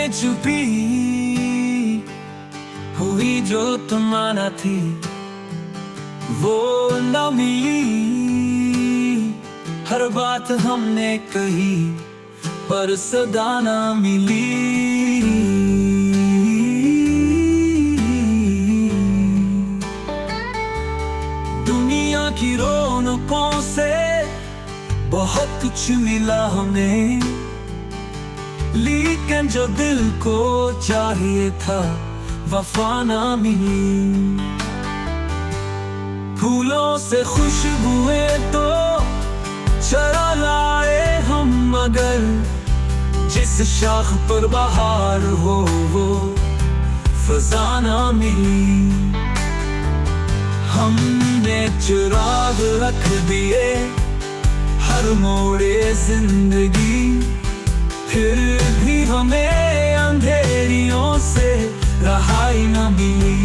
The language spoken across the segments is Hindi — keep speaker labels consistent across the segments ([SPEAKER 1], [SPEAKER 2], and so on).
[SPEAKER 1] में छुपी हुई जो तमन्ना थी वो न मिली। हर बात हमने कही पर सदा न मिली। दुनिया की रौनकों से बहुत कुछ मिला हमें, लेकिन जो दिल को चाहिए था वफा ना मिली। फूलों से खुशबुएं तो चरा लाए हम, मगर जिस शाख पर बहार हो वो फजा ना मिली। हमने चिराग रख दिए हर मोड़े जिंदगी, फिर भी हमें अंधेरियों से रहाई न मिली।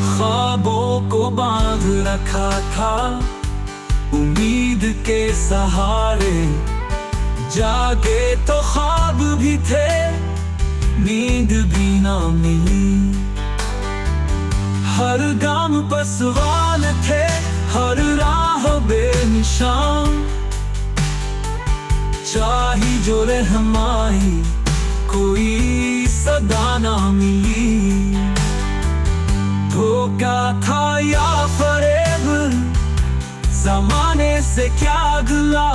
[SPEAKER 1] ख्वाबों को बांध रखा था उम्मीद के सहारे, जागे तो ख्वाब भी थे नींद भी ना मिली। हर गाम पर सवाल थे, हर राह बेनिशान, चाही जो रहमाई कोई सदा ना मिली। धोखा था या फरेब ज़माने से क्या गिला,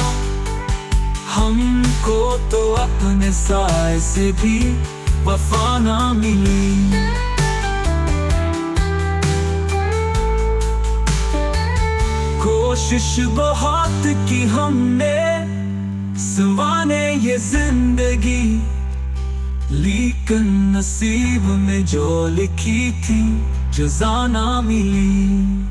[SPEAKER 1] हमको तो अपने साए से भी वफा ना मिली। कोशिश बहुत की हमने संवारे ये जिंदगी, लेकिन नसीब में जो लिखी थी जज़ा ना मिली।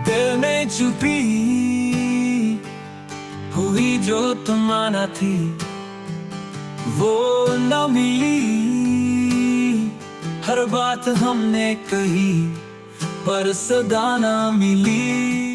[SPEAKER 1] दिल में छुपी हुई जो तमन्ना थी वो न मिली। हर बात हमने कही पर सदा न मिली।